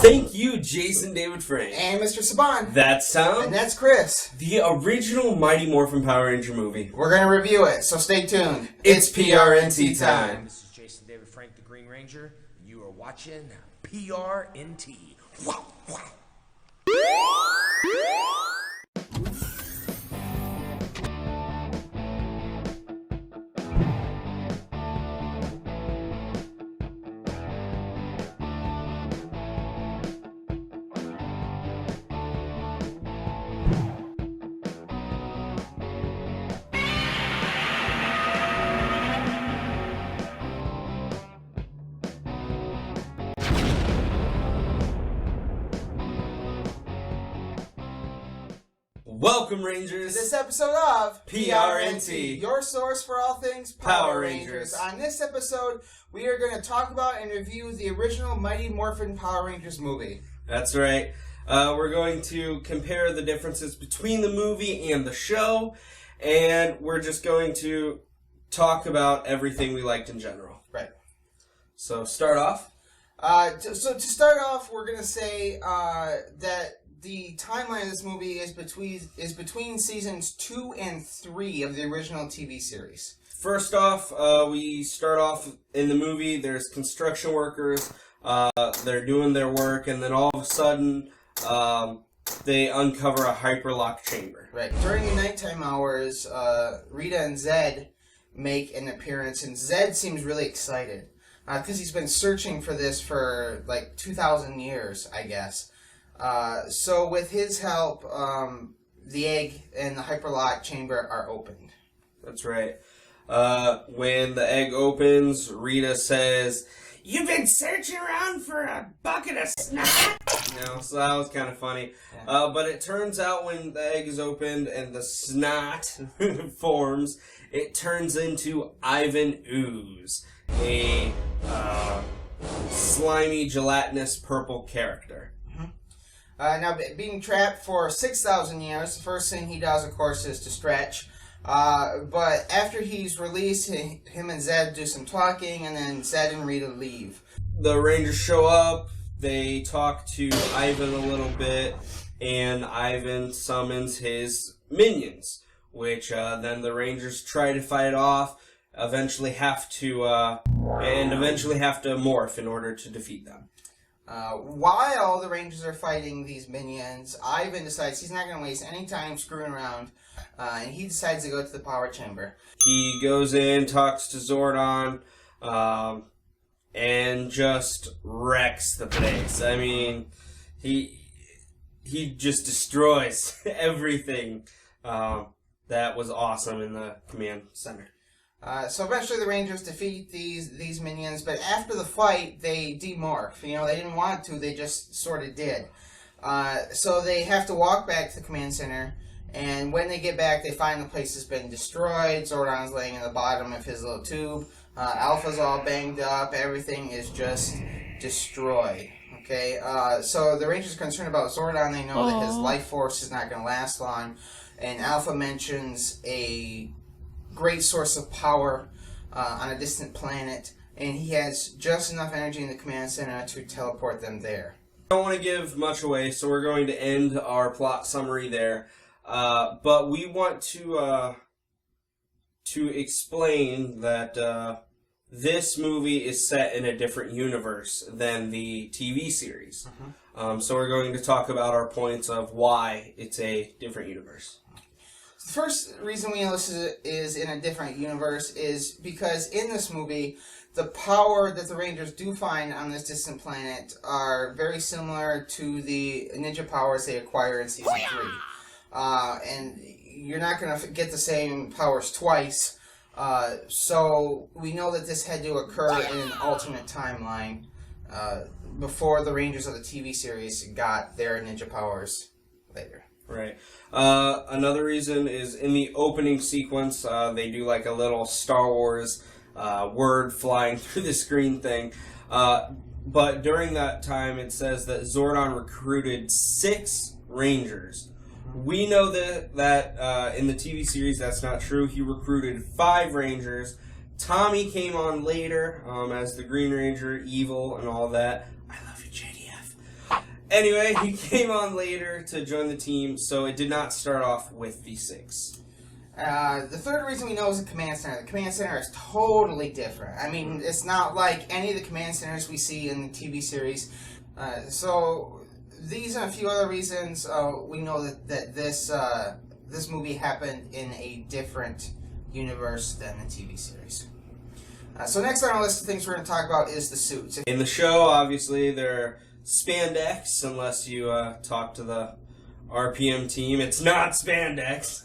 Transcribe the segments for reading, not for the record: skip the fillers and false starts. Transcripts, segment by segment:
Thank you, Jason David Frank. And Mr. Saban. That's Tom. And that's Chris. The original Mighty Morphin Power Ranger movie. We're going to review it, so stay tuned. It's PRNT time. This is Jason David Frank, the Green Ranger. You are watching PRNT. Wow, wow. Welcome, Rangers. To this episode of PRNT, your source for all things Power Rangers. On this episode, we are going to talk about and review the original Mighty Morphin Power Rangers movie. That's right. We're going to compare the differences between the movie and the show, and we're just going to talk about everything we liked in general. Right. So, start off. To start off, we're going to say that the timeline of this movie is between seasons 2 and 3 of the original TV series. First off, we start off in the movie. There's construction workers. They're doing their work, and then all of a sudden, they uncover a hyperlock chamber. Right. During the nighttime hours, Rita and Zed make an appearance, and Zed seems really excited because he's been searching for this for like 2,000 years, I guess. So with his help, the egg and the hyperlock chamber are opened. That's right. When the egg opens, Rita says, "You've been searching around for a bucket of snot?" So that was kind of funny. Yeah. But it turns out when the egg is opened and the snot forms, it turns into Ivan Ooze, a slimy, gelatinous purple character. Now, being trapped for 6,000 years, the first thing he does, of course, is to stretch. But after he's released, him and Zed do some talking, and then Zed and Rita leave. The Rangers show up, they talk to Ivan a little bit, and Ivan summons his minions, which then the Rangers try to fight off, eventually have to morph in order to defeat them. While the Rangers are fighting these minions, Ivan decides he's not going to waste any time screwing around, and he decides to go to the power chamber. He goes in, talks to Zordon, and just wrecks the place. I mean, he just destroys everything that was awesome in the command center. So eventually the Rangers defeat these minions, but after the fight, they demorph. You know, they didn't want to, they just sort of did. So they have to walk back to the command center, and when they get back, they find the place has been destroyed. Zordon's laying in the bottom of his little tube. Alpha's all banged up. Everything is just destroyed. Okay, so the Rangers are concerned about Zordon. They know that his life force is not going to last long, and Alpha mentions a great source of power on a distant planet, and he has just enough energy in the command center to teleport them there. I don't want to give much away, so we're going to end our plot summary there. But we want to explain that this movie is set in a different universe than the TV series. So we're going to talk about our points of why it's a different universe. The first reason we enlisted it is in a different universe is because in this movie, the power that the Rangers do find on this distant planet are very similar to the ninja powers they acquire in Season 3. And you're not going to get the same powers twice, so we know that this had to occur in an alternate timeline before the Rangers of the TV series got their ninja powers later. Right. Another reason is in the opening sequence, they do like a little Star Wars word flying through the screen thing. But during that time, it says that Zordon recruited 6 Rangers. We know that in the TV series, that's not true. He recruited 5 Rangers. Tommy came on later as the Green Ranger, evil, and all that. I love you, JDF. Anyway, he came on later to join the team, so it did not start off with the 6. The third reason we know is the command center. The command center is totally different. I mean, it's not like any of the command centers we see in the TV series. So these and a few other reasons we know that this movie happened in a different universe than the TV series. So next on our list of things we're going to talk about is the suits. In the show, obviously, they're spandex, unless you talk to the RPM team. It's not spandex.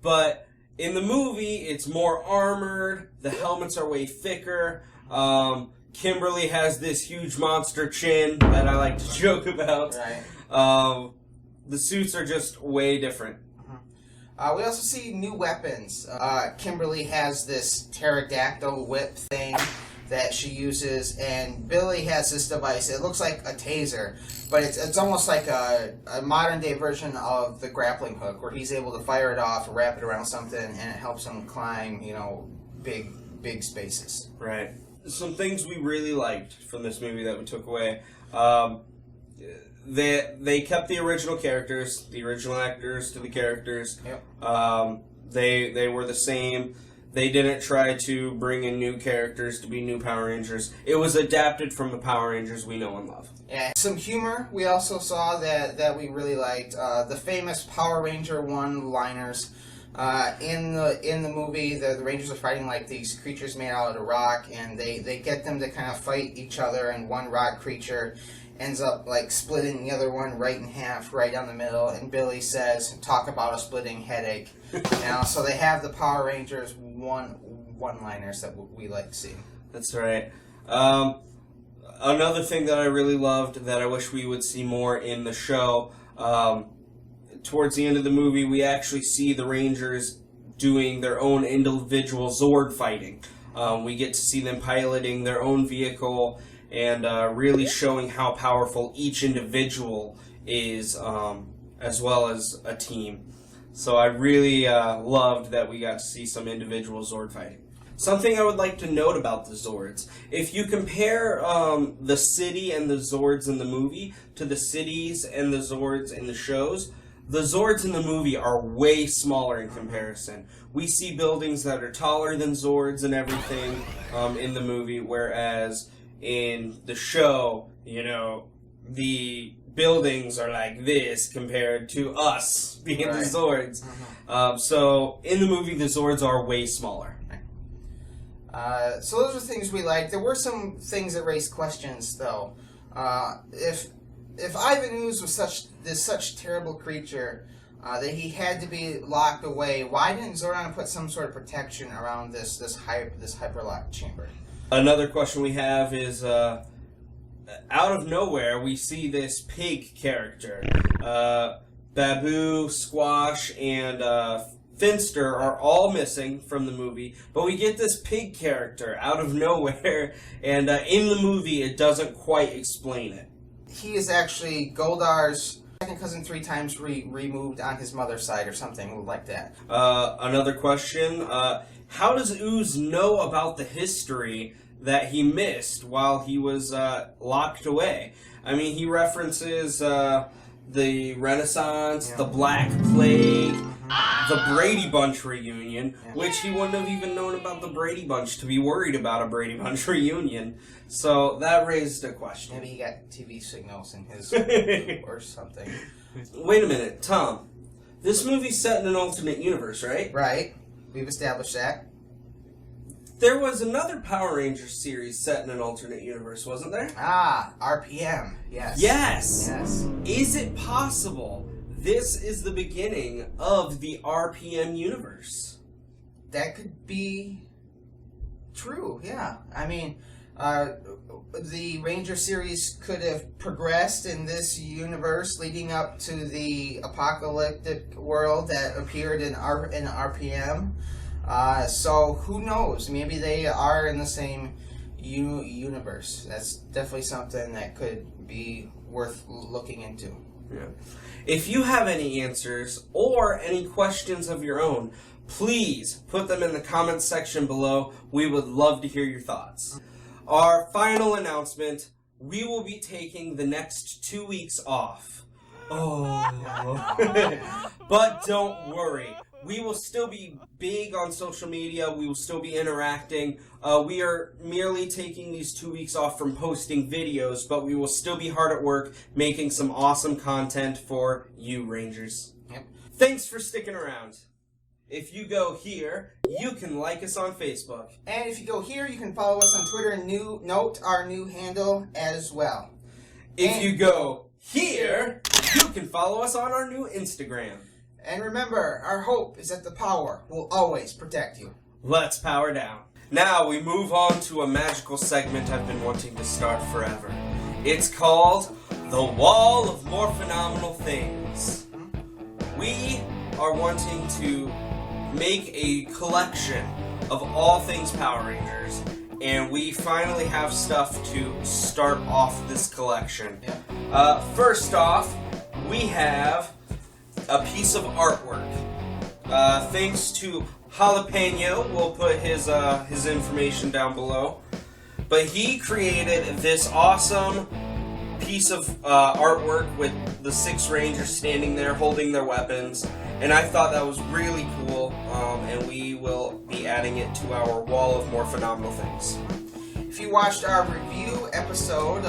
But in the movie, it's more armored. The helmets are way thicker. Kimberly has this huge monster chin that I like to joke about. Right. The suits are just way different. We also see new weapons. Kimberly has this pterodactyl whip thing that she uses, and Billy has this device. It looks like a taser, but it's almost like a modern day version of the grappling hook, where he's able to fire it off, wrap it around something, and it helps him climb, big spaces. Right. Some things we really liked from this movie that we took away. They kept the original characters, the original actors to the characters. Yep. They were the same. They didn't try to bring in new characters to be new Power Rangers. It was adapted from the Power Rangers we know and love. Yeah, some humor we also saw that we really liked. The famous Power Ranger one-liners. In the movie, the Rangers are fighting like these creatures made out of rock, and they get them to kind of fight each other, and one rock creature ends up like splitting the other one right in half, right down the middle, and Billy says, "Talk about a splitting headache." So they have the Power Rangers one-liners that we like to see. That's right. Another thing that I really loved that I wish we would see more in the show, towards the end of the movie, we actually see the Rangers doing their own individual Zord fighting. We get to see them piloting their own vehicle and really showing how powerful each individual is, as well as a team. So I really loved that we got to see some individual Zord fighting. Something I would like to note about the Zords. If you compare the city and the Zords in the movie to the cities and the Zords in the shows, the Zords in the movie are way smaller in comparison. We see buildings that are taller than Zords and everything in the movie, whereas in the show, the buildings are like this compared to us being the Zords. So in the movie, the Zords are way smaller. So those are things we liked. There were some things that raised questions, though. If Ivan Ooze was such terrible creature that he had to be locked away, why didn't Zordon put some sort of protection around this hyperlock chamber? Another question we have is, out of nowhere, we see this pig character. Babu, Squash, and Finster are all missing from the movie, but we get this pig character out of nowhere, and in the movie it doesn't quite explain it. He is actually Goldar's second cousin 3 times removed on his mother's side or something like that. Another question, how does Ooze know about the history that he missed while he was locked away? I mean, he references the Renaissance, the Black Plague, the Brady Bunch reunion, which he wouldn't have even known about the Brady Bunch to be worried about a Brady Bunch reunion. So that raised a question. Maybe he got TV signals in his or something. Wait a minute, Tom. This movie's set in an alternate universe, right? Right. We've established that. There was another Power Rangers series set in an alternate universe, wasn't there? RPM. Yes. Yes. Yes. Is it possible this is the beginning of the RPM universe? That could be true, yeah. I mean, the Ranger series could have progressed in this universe leading up to the apocalyptic world that appeared in RPM. So who knows? Maybe they are in the same universe. That's definitely something that could be worth looking into. Yeah. If you have any answers or any questions of your own, please put them in the comments section below. We would love to hear your thoughts. Our final announcement, we will be taking the next 2 weeks off. Oh. But don't worry. We will still be big on social media. We will still be interacting. We are merely taking these 2 weeks off from posting videos, but we will still be hard at work making some awesome content for you, Rangers. Yep. Thanks for sticking around. If you go here, you can like us on Facebook. And if you go here, you can follow us on Twitter and note our new handle as well. If you go here, you can follow us on our new Instagram. And remember, our hope is that the power will always protect you. Let's power down. Now we move on to a magical segment I've been wanting to start forever. It's called The Wall of More Phenomenal Things. We are wanting to make a collection of all things Power Rangers, and we finally have stuff to start off this collection. Yeah. First off, we have a piece of artwork. Thanks to Jalapeno, we'll put his information down below. But he created this awesome piece of artwork with the 6 Rangers standing there holding their weapons, and I thought that was really cool, and we will be adding it to our wall of more phenomenal things. If you watched our review episode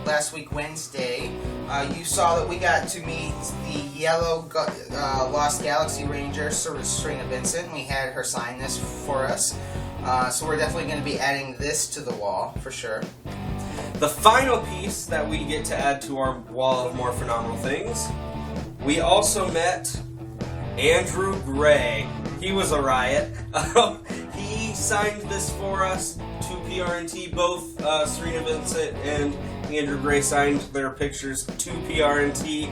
last week Wednesday, you saw that we got to meet the yellow Lost Galaxy Ranger, Serena Vincent. We had her sign this for us. So we're definitely going to be adding this to the wall, for sure. The final piece that we get to add to our wall of more phenomenal things, we also met Andrew Gray. He was a riot. He signed this for us to PRNT. Both Serena Vincent and Andrew Gray signed their pictures to PRNT.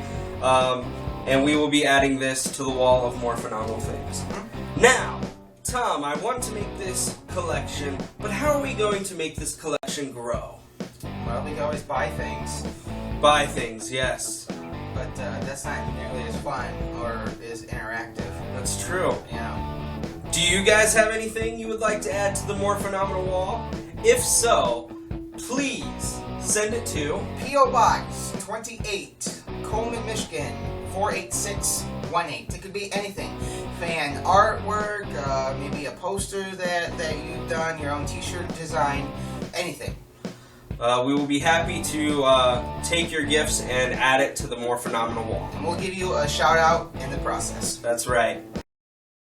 And we will be adding this to the wall of more phenomenal things. Now, Tom, I want to make this collection, but how are we going to make this collection grow? Well, we can always buy things, Buy things, yes. but that's not nearly as fun or as interactive. That's true. Yeah. Do you guys have anything you would like to add to the more phenomenal wall? If so, please send it to P.O. Box 28, Coleman, Michigan 48618. It could be anything. Fan artwork, maybe a poster that you've done, your own t-shirt design, anything. we will be happy to take your gifts and add it to the more phenomenal wall. And we'll give you a shout out in the process. That's right.